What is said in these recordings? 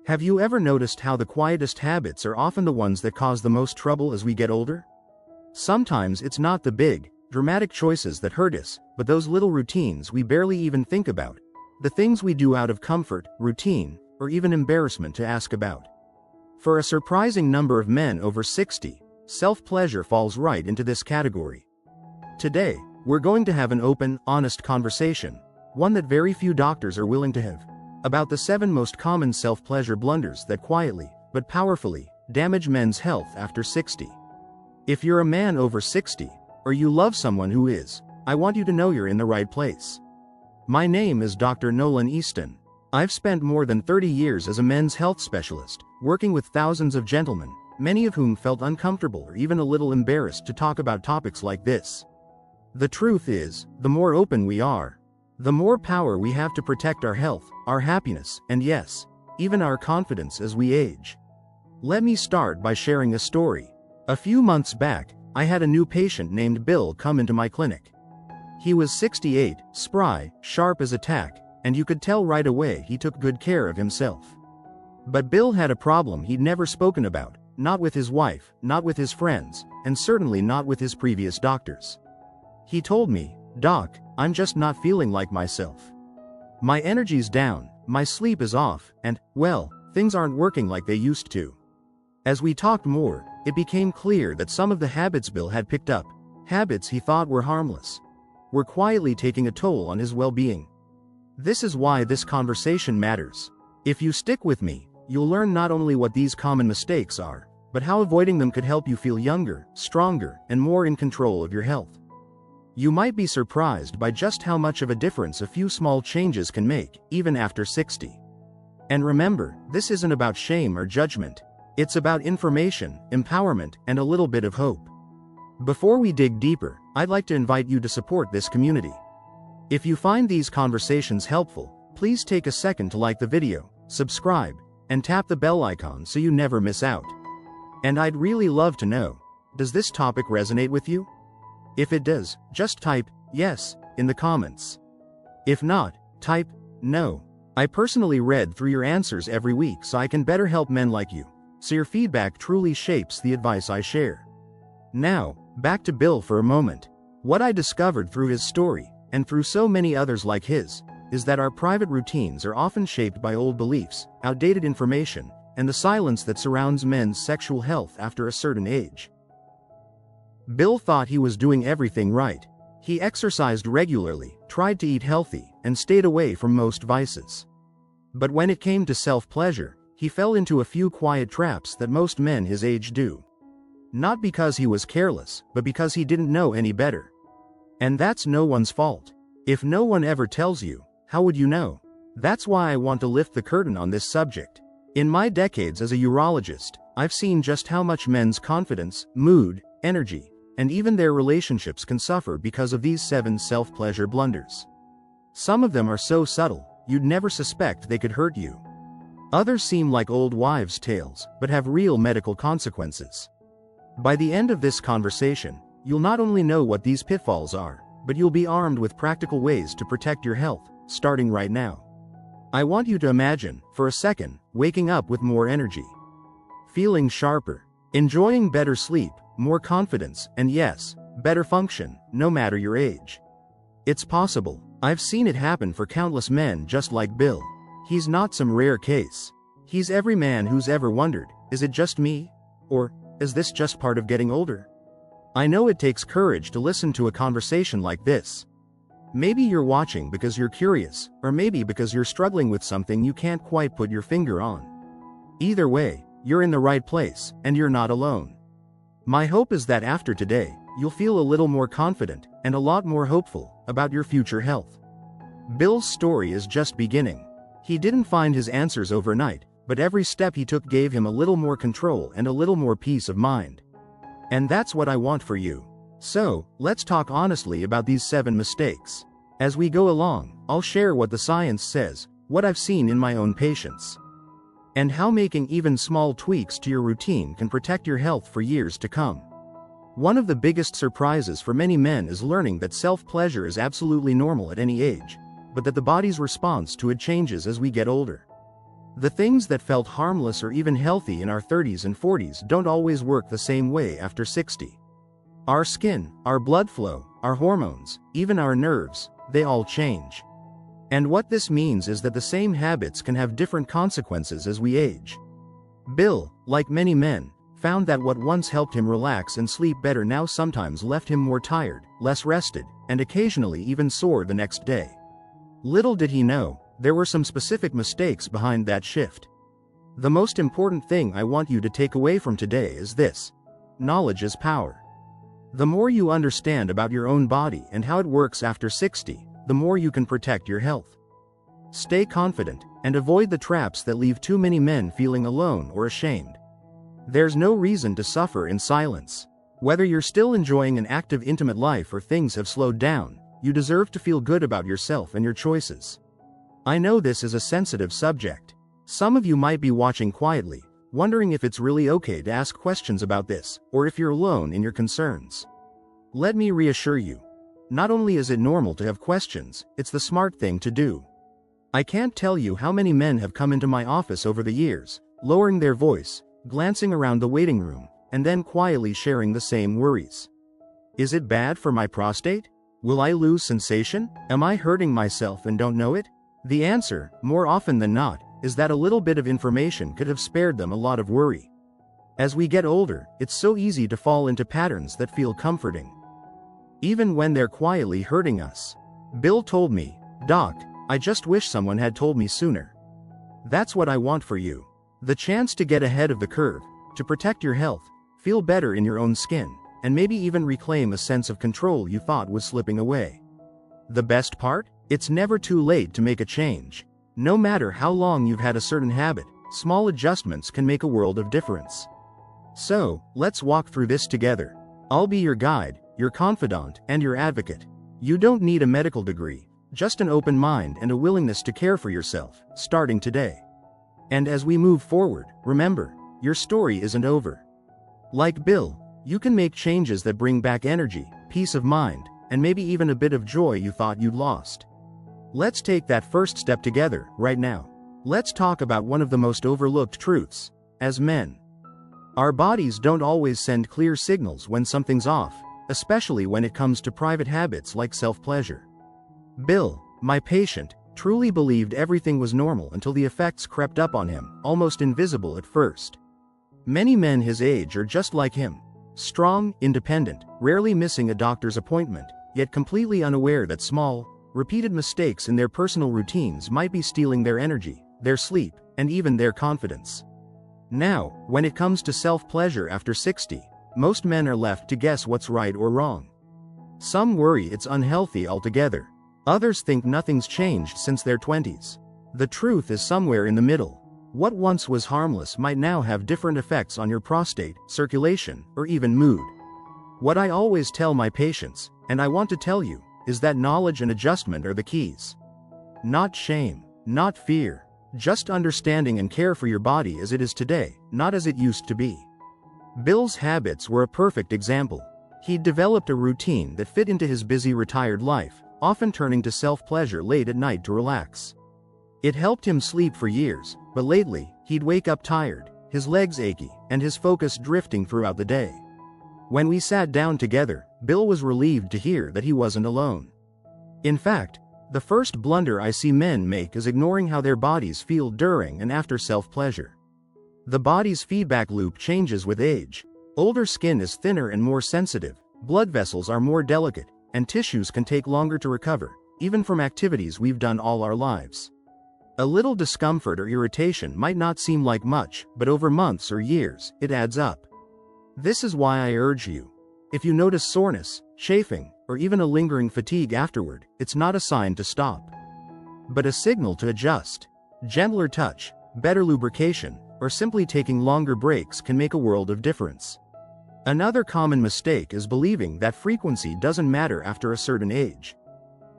Have you ever noticed how the quietest habits are often the ones that cause the most trouble as we get older? Sometimes it's not the big, dramatic choices that hurt us, but those little routines we barely even think about. The things we do out of comfort, routine, or even embarrassment to ask about. For a surprising number of men over 60, self-pleasure falls right into this category. Today, we're going to have an open, honest conversation, one that very few doctors are willing to have, about the 7 most common self-pleasure blunders that quietly, but powerfully, damage men's health after 60. If you're a man over 60, or you love someone who is, I want you to know you're in the right place. My name is Dr. Nolan Easton. I've spent more than 30 years as a men's health specialist, working with thousands of gentlemen, many of whom felt uncomfortable or even a little embarrassed to talk about topics like this. The truth is, the more open we are, the more power we have to protect our health, our happiness, and yes, even our confidence as we age. Let me start by sharing a story. A few months back, I had a new patient named Bill come into my clinic. He was 68, spry, sharp as a tack, and you could tell right away he took good care of himself. But Bill had a problem he'd never spoken about, not with his wife, not with his friends, and certainly not with his previous doctors. He told me, "Doc, I'm just not feeling like myself. My energy's down, my sleep is off, and, well, things aren't working like they used to." As we talked more, it became clear that some of the habits Bill had picked up, habits he thought were harmless, were quietly taking a toll on his well-being. This is why this conversation matters. If you stick with me, you'll learn not only what these common mistakes are, but how avoiding them could help you feel younger, stronger, and more in control of your health. You might be surprised by just how much of a difference a few small changes can make, even after 60. And remember, this isn't about shame or judgment. It's about information, empowerment, and a little bit of hope. Before we dig deeper, I'd like to invite you to support this community. If you find these conversations helpful, please take a second to like the video, subscribe, and tap the bell icon so you never miss out. And I'd really love to know, does this topic resonate with you? If it does, just type yes in the comments. If not, type no. I personally read through your answers every week so I can better help men like you, so your feedback truly shapes the advice I share. Now, back to Bill for a moment. What I discovered through his story, and through so many others like his, is that our private routines are often shaped by old beliefs, outdated information, and the silence that surrounds men's sexual health after a certain age. Bill thought he was doing everything right. He exercised regularly, tried to eat healthy, and stayed away from most vices. But when it came to self-pleasure, he fell into a few quiet traps that most men his age do. Not because he was careless, but because he didn't know any better. And that's no one's fault. If no one ever tells you, how would you know? That's why I want to lift the curtain on this subject. In my decades as a urologist, I've seen just how much men's confidence, mood, energy, and even their relationships can suffer because of these 7 self-pleasure blunders. Some of them are so subtle, you'd never suspect they could hurt you. Others seem like old wives' tales, but have real medical consequences. By the end of this conversation, you'll not only know what these pitfalls are, but you'll be armed with practical ways to protect your health, starting right now. I want you to imagine, for a second, waking up with more energy, feeling sharper, enjoying better sleep, more confidence, and yes, better function, no matter your age. It's possible. I've seen it happen for countless men just like Bill. He's not some rare case. He's every man who's ever wondered, is it just me? Or, is this just part of getting older? I know it takes courage to listen to a conversation like this. Maybe you're watching because you're curious, or maybe because you're struggling with something you can't quite put your finger on. Either way, you're in the right place, and you're not alone. My hope is that after today, you'll feel a little more confident, and a lot more hopeful, about your future health. Bill's story is just beginning. He didn't find his answers overnight, but every step he took gave him a little more control and a little more peace of mind. And that's what I want for you. So, let's talk honestly about these 7 mistakes. As we go along, I'll share what the science says, what I've seen in my own patients, and how making even small tweaks to your routine can protect your health for years to come. One of the biggest surprises for many men is learning that self-pleasure is absolutely normal at any age, but that the body's response to it changes as we get older. The things that felt harmless or even healthy in our 30s and 40s don't always work the same way after 60. Our skin, our blood flow, our hormones, even our nerves, they all change. And what this means is that the same habits can have different consequences as we age. Bill, like many men, found that what once helped him relax and sleep better now sometimes left him more tired, less rested, and occasionally even sore the next day. Little did he know, there were some specific mistakes behind that shift. The most important thing I want you to take away from today is this: knowledge is power. The more you understand about your own body and how it works after 60, the more you can protect your health. Stay confident, and avoid the traps that leave too many men feeling alone or ashamed. There's no reason to suffer in silence. Whether you're still enjoying an active, intimate life or things have slowed down, you deserve to feel good about yourself and your choices. I know this is a sensitive subject. Some of you might be watching quietly, wondering if it's really okay to ask questions about this, or if you're alone in your concerns. Let me reassure you. Not only is it normal to have questions, it's the smart thing to do. I can't tell you how many men have come into my office over the years, lowering their voice, glancing around the waiting room, and then quietly sharing the same worries. Is it bad for my prostate? Will I lose sensation? Am I hurting myself and don't know it? The answer, more often than not, is that a little bit of information could have spared them a lot of worry. As we get older, it's so easy to fall into patterns that feel comforting, even when they're quietly hurting us. Bill told me, "Doc, I just wish someone had told me sooner." That's what I want for you. The chance to get ahead of the curve, to protect your health, feel better in your own skin, and maybe even reclaim a sense of control you thought was slipping away. The best part? It's never too late to make a change. No matter how long you've had a certain habit, small adjustments can make a world of difference. So, let's walk through this together. I'll be your guide, your confidant, and your advocate. You don't need a medical degree, just an open mind and a willingness to care for yourself, starting today. And as we move forward, remember, your story isn't over. Like Bill, you can make changes that bring back energy, peace of mind, and maybe even a bit of joy you thought you'd lost. Let's take that first step together, right now. Let's talk about one of the most overlooked truths. As men, our bodies don't always send clear signals when something's off, especially when it comes to private habits like self-pleasure. Bill, my patient, truly believed everything was normal until the effects crept up on him, almost invisible at first. Many men his age are just like him. Strong, independent, rarely missing a doctor's appointment, yet completely unaware that small, repeated mistakes in their personal routines might be stealing their energy, their sleep, and even their confidence. Now, when it comes to self-pleasure after 60, most men are left to guess what's right or wrong. Some worry it's unhealthy altogether. Others think nothing's changed since their 20s. The truth is somewhere in the middle. What once was harmless might now have different effects on your prostate, circulation, or even mood. What I always tell my patients, and I want to tell you, is that knowledge and adjustment are the keys. Not shame, not fear, just understanding and care for your body as it is today, not as it used to be. Bill's habits were a perfect example. He'd developed a routine that fit into his busy retired life, often turning to self-pleasure late at night to relax. It helped him sleep for years, but lately, he'd wake up tired, his legs achy, and his focus drifting throughout the day. When we sat down together, Bill was relieved to hear that he wasn't alone. In fact, the first blunder I see men make is ignoring how their bodies feel during and after self-pleasure. The body's feedback loop changes with age. Older skin is thinner and more sensitive, blood vessels are more delicate, and tissues can take longer to recover, even from activities we've done all our lives. A little discomfort or irritation might not seem like much, but over months or years, it adds up. This is why I urge you. If you notice soreness, chafing, or even a lingering fatigue afterward, it's not a sign to stop, but a signal to adjust. Gentler touch, better lubrication, or simply taking longer breaks can make a world of difference. Another common mistake is believing that frequency doesn't matter after a certain age.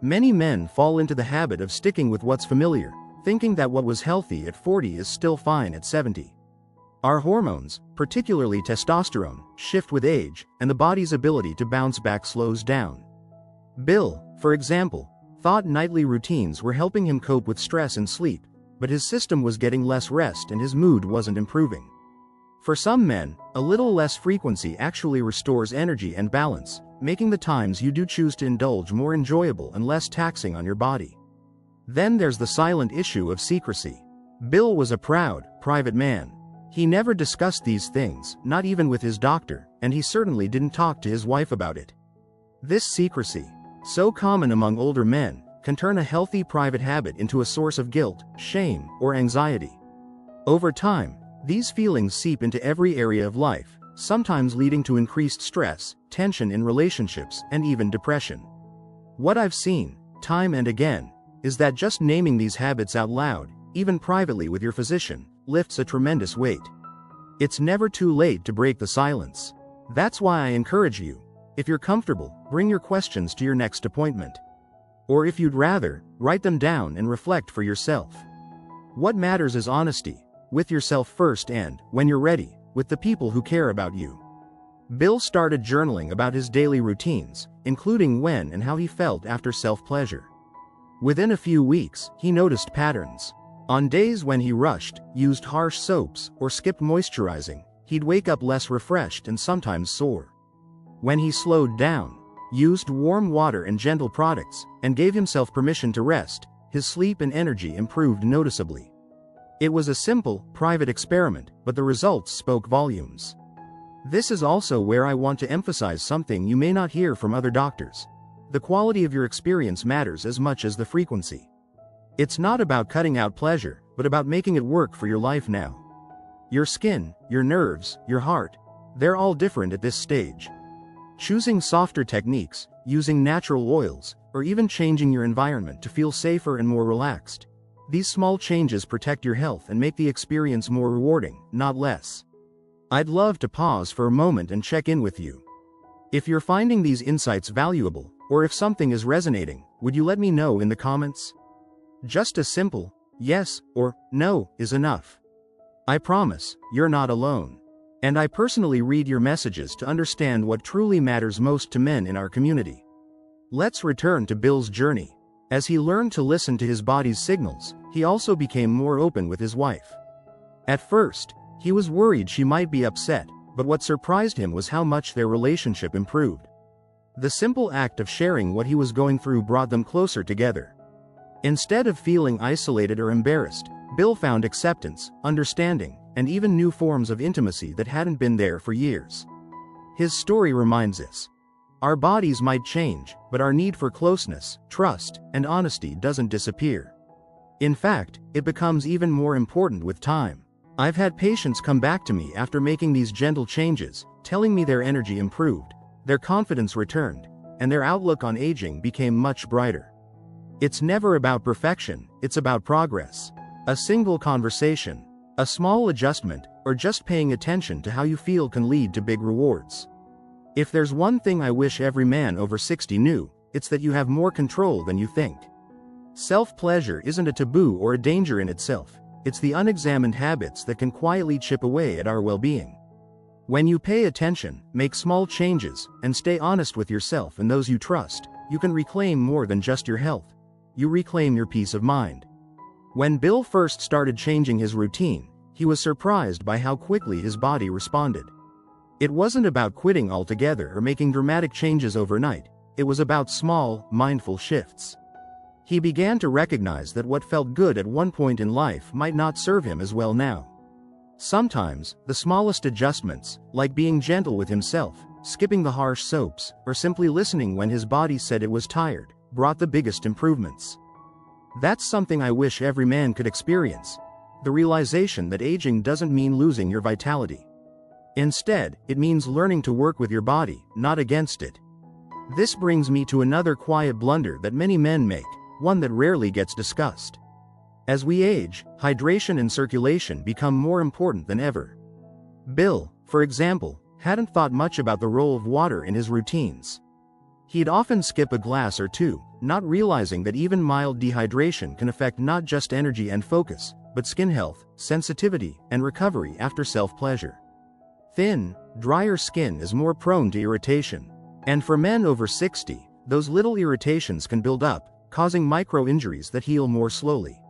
Many men fall into the habit of sticking with what's familiar, thinking that what was healthy at 40 is still fine at 70. Our hormones, particularly testosterone, shift with age, and the body's ability to bounce back slows down. Bill, for example, thought nightly routines were helping him cope with stress and sleep, but his system was getting less rest and his mood wasn't improving. For some men, a little less frequency actually restores energy and balance, making the times you do choose to indulge more enjoyable and less taxing on your body. Then there's the silent issue of secrecy. Bill was a proud, private man. He never discussed these things, not even with his doctor, and he certainly didn't talk to his wife about it. This secrecy, so common among older men, can turn a healthy private habit into a source of guilt, shame, or anxiety. Over time, these feelings seep into every area of life, sometimes leading to increased stress, tension in relationships, and even depression. What I've seen, time and again, is that just naming these habits out loud, even privately with your physician, lifts a tremendous weight. It's never too late to break the silence. That's why I encourage you, if you're comfortable, bring your questions to your next appointment. Or if you'd rather, write them down and reflect for yourself. What matters is honesty, with yourself first and, when you're ready, with the people who care about you. Bill started journaling about his daily routines, including when and how he felt after self-pleasure. Within a few weeks, he noticed patterns. On days when he rushed, used harsh soaps, or skipped moisturizing, he'd wake up less refreshed and sometimes sore. When he slowed down, used warm water and gentle products, and gave himself permission to rest, his sleep and energy improved noticeably. It was a simple, private experiment, but the results spoke volumes. This is also where I want to emphasize something you may not hear from other doctors. The quality of your experience matters as much as the frequency. It's not about cutting out pleasure, but about making it work for your life now. Your skin, your nerves, your heart, they're all different at this stage. Choosing softer techniques, using natural oils, or even changing your environment to feel safer and more relaxed. These small changes protect your health and make the experience more rewarding, not less. I'd love to pause for a moment and check in with you. If you're finding these insights valuable, or if something is resonating, would you let me know in the comments? Just a simple yes or no is enough. I promise, you're not alone. And I personally read your messages to understand what truly matters most to men in our community. Let's return to Bill's journey. As he learned to listen to his body's signals, he also became more open with his wife. At first, he was worried she might be upset, but what surprised him was how much their relationship improved. The simple act of sharing what he was going through brought them closer together. Instead of feeling isolated or embarrassed, Bill found acceptance, understanding, and even new forms of intimacy that hadn't been there for years. His story reminds us, our bodies might change, but our need for closeness, trust, and honesty doesn't disappear. In fact, it becomes even more important with time. I've had patients come back to me after making these gentle changes, telling me their energy improved, their confidence returned, and their outlook on aging became much brighter. It's never about perfection, it's about progress. A single conversation, a small adjustment, or just paying attention to how you feel can lead to big rewards. If there's one thing I wish every man over 60 knew, it's that you have more control than you think. Self-pleasure isn't a taboo or a danger in itself, it's the unexamined habits that can quietly chip away at our well-being. When you pay attention, make small changes, and stay honest with yourself and those you trust, you can reclaim more than just your health. You reclaim your peace of mind. When Bill first started changing his routine, he was surprised by how quickly his body responded. It wasn't about quitting altogether or making dramatic changes overnight, it was about small, mindful shifts. He began to recognize that what felt good at one point in life might not serve him as well now. Sometimes, the smallest adjustments, like being gentle with himself, skipping the harsh soaps, or simply listening when his body said it was tired, brought the biggest improvements. That's something I wish every man could experience. The realization that aging doesn't mean losing your vitality. Instead, it means learning to work with your body, not against it. This brings me to another quiet blunder that many men make, one that rarely gets discussed. As we age, hydration and circulation become more important than ever. Bill, for example, hadn't thought much about the role of water in his routines. He'd often skip a glass or two, not realizing that even mild dehydration can affect not just energy and focus, but skin health, sensitivity, and recovery after self-pleasure. Thin, drier skin is more prone to irritation. And for men over 60, those little irritations can build up, causing micro-injuries that heal more slowly.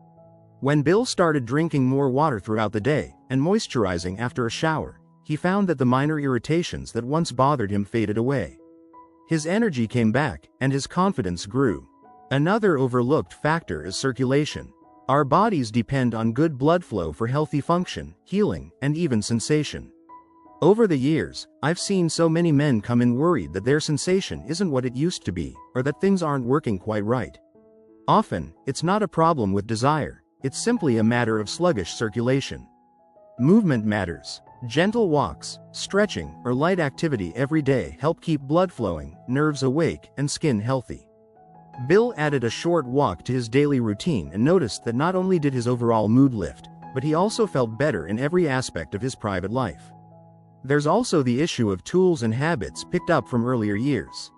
When Bill started drinking more water throughout the day and moisturizing after a shower, he found that the minor irritations that once bothered him faded away. His energy came back, and his confidence grew. Another overlooked factor is circulation. Our bodies depend on good blood flow for healthy function, healing, and even sensation. Over the years, I've seen so many men come in worried that their sensation isn't what it used to be, or that things aren't working quite right. Often, it's not a problem with desire, it's simply a matter of sluggish circulation. Movement matters. Gentle walks, stretching, or light activity every day help keep blood flowing, nerves awake, and skin healthy. Bill added a short walk to his daily routine and noticed that not only did his overall mood lift, but he also felt better in every aspect of his private life. There's also the issue of tools and habits picked up from earlier years.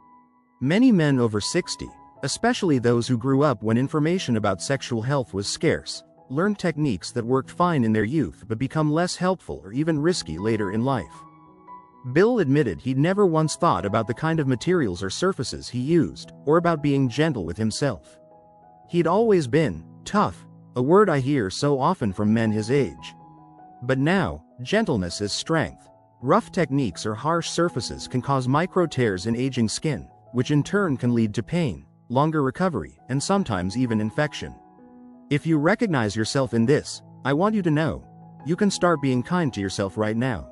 Many men over 60, especially those who grew up when information about sexual health was scarce, learned techniques that worked fine in their youth but become less helpful or even risky later in life. Bill admitted he'd never once thought about the kind of materials or surfaces he used, or about being gentle with himself. He'd always been tough, a word I hear so often from men his age. But now, gentleness is strength. Rough techniques or harsh surfaces can cause micro tears in aging skin, which in turn can lead to pain, longer recovery, and sometimes even infection. If you recognize yourself in this, I want you to know, you can start being kind to yourself right now.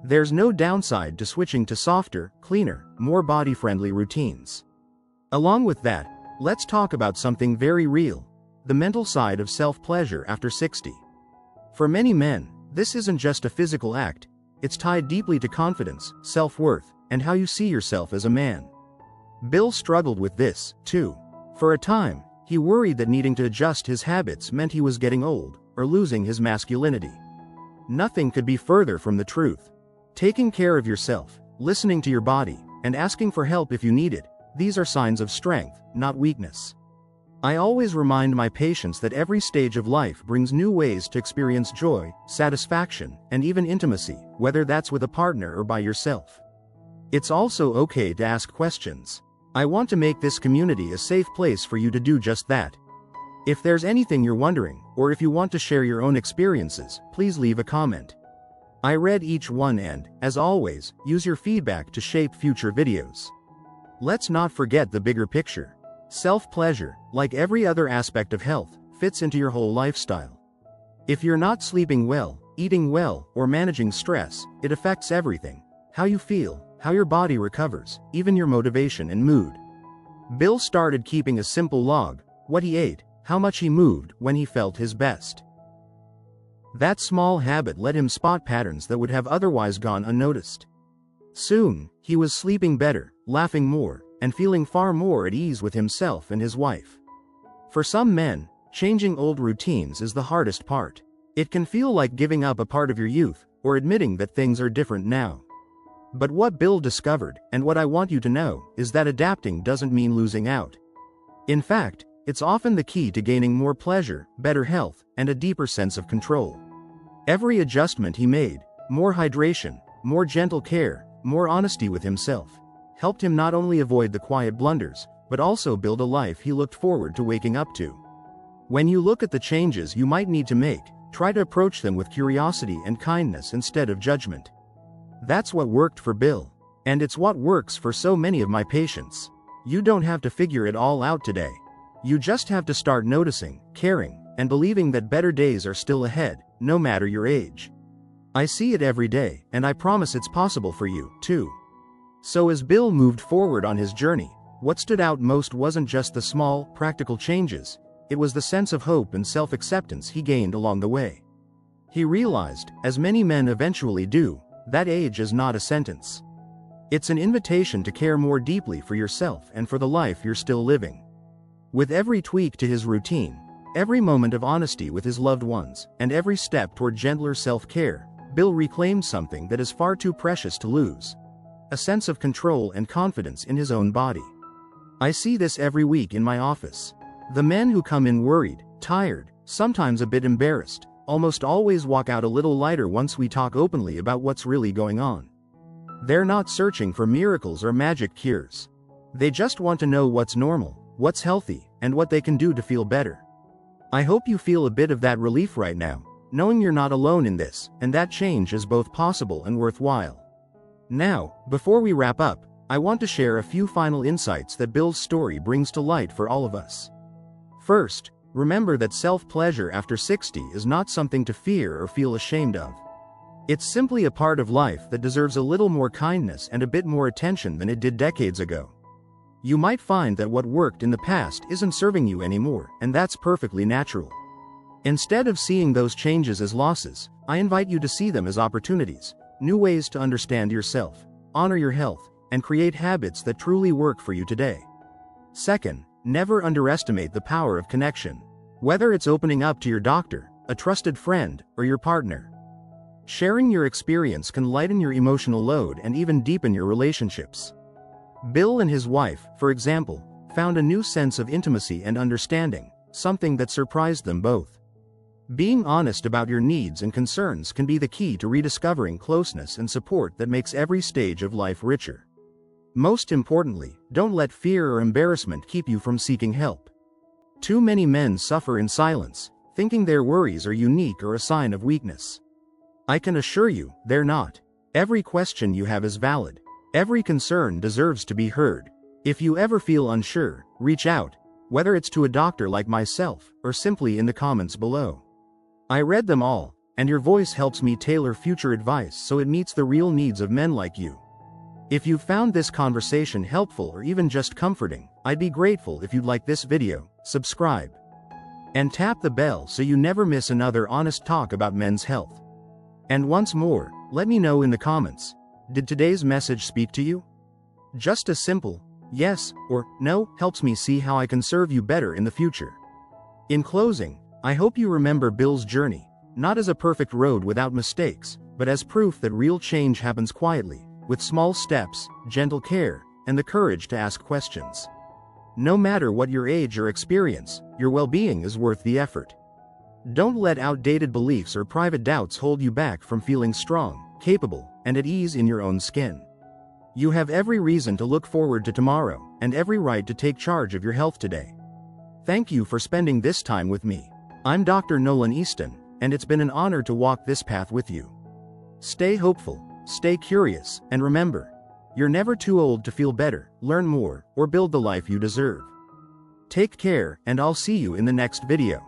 There's no downside to switching to softer, cleaner, more body-friendly routines. Along with that, let's talk about something very real, the mental side of self-pleasure after 60. For many men, this isn't just a physical act, it's tied deeply to confidence, self-worth, and how you see yourself as a man. Bill struggled with this, too. For a time, he worried that needing to adjust his habits meant he was getting old, or losing his masculinity. Nothing could be further from the truth. Taking care of yourself, listening to your body, and asking for help if you need it, these are signs of strength, not weakness. I always remind my patients that every stage of life brings new ways to experience joy, satisfaction, and even intimacy, whether that's with a partner or by yourself. It's also okay to ask questions. I want to make this community a safe place for you to do just that. If there's anything you're wondering, or if you want to share your own experiences, please leave a comment. I read each one and, as always, use your feedback to shape future videos. Let's not forget the bigger picture. Self-pleasure, like every other aspect of health, fits into your whole lifestyle. If you're not sleeping well, eating well, or managing stress, it affects everything. How you feel, how your body recovers, even your motivation and mood. Bill started keeping a simple log: what he ate, how much he moved when he felt his best. That small habit let him spot patterns that would have otherwise gone unnoticed. Soon, he was sleeping better, laughing more, and feeling far more at ease with himself and his wife. For some men, changing old routines is the hardest part. It can feel like giving up a part of your youth, or admitting that things are different now. But what Bill discovered, and what I want you to know, is that adapting doesn't mean losing out. In fact, it's often the key to gaining more pleasure, better health, and a deeper sense of control. Every adjustment he made, more hydration, more gentle care, more honesty with himself, helped him not only avoid the quiet blunders, but also build a life he looked forward to waking up to. When you look at the changes you might need to make, try to approach them with curiosity and kindness instead of judgment. That's what worked for Bill, and it's what works for so many of my patients. You don't have to figure it all out today. You just have to start noticing, caring, and believing that better days are still ahead, no matter your age. I see it every day, and I promise it's possible for you, too. So as Bill moved forward on his journey, what stood out most wasn't just the small, practical changes, it was the sense of hope and self-acceptance he gained along the way. He realized, as many men eventually do, that age is not a sentence. It's an invitation to care more deeply for yourself and for the life you're still living. With every tweak to his routine, every moment of honesty with his loved ones, and every step toward gentler self-care, Bill reclaimed something that is far too precious to lose: a sense of control and confidence in his own body. I see this every week in my office. The men who come in worried, tired, sometimes a bit embarrassed, almost always walk out a little lighter once we talk openly about what's really going on. They're not searching for miracles or magic cures. They just want to know what's normal, what's healthy, and what they can do to feel better. I hope you feel a bit of that relief right now, knowing you're not alone in this, and that change is both possible and worthwhile. Now, before we wrap up, I want to share a few final insights that Bill's story brings to light for all of us. First, remember that self-pleasure after 60 is not something to fear or feel ashamed of. It's simply a part of life that deserves a little more kindness and a bit more attention than it did decades ago. You might find that what worked in the past isn't serving you anymore, and that's perfectly natural. Instead of seeing those changes as losses, I invite you to see them as opportunities, new ways to understand yourself, honor your health, and create habits that truly work for you today. Second, never underestimate the power of connection. Whether it's opening up to your doctor, a trusted friend, or your partner. Sharing your experience can lighten your emotional load and even deepen your relationships. Bill and his wife, for example, found a new sense of intimacy and understanding, something that surprised them both. Being honest about your needs and concerns can be the key to rediscovering closeness and support that makes every stage of life richer. Most importantly, don't let fear or embarrassment keep you from seeking help. Too many men suffer in silence, thinking their worries are unique or a sign of weakness. I can assure you, they're not. Every question you have is valid. Every concern deserves to be heard. If you ever feel unsure, reach out, whether it's to a doctor like myself, or simply in the comments below. I read them all, and your voice helps me tailor future advice so it meets the real needs of men like you. If you found this conversation helpful or even just comforting, I'd be grateful if you'd like this video, subscribe, and tap the bell so you never miss another honest talk about men's health. And once more, let me know in the comments, did today's message speak to you? Just a simple yes or no helps me see how I can serve you better in the future. In closing, I hope you remember Bill's journey, not as a perfect road without mistakes, but as proof that real change happens quietly, with small steps, gentle care, and the courage to ask questions. No matter what your age or experience, your well-being is worth the effort. Don't let outdated beliefs or private doubts hold you back from feeling strong, capable, and at ease in your own skin. You have every reason to look forward to tomorrow, and every right to take charge of your health today. Thank you for spending this time with me. I'm Dr. Nolan Easton, and it's been an honor to walk this path with you. Stay hopeful, stay curious, and remember, you're never too old to feel better, learn more, or build the life you deserve. Take care, and I'll see you in the next video.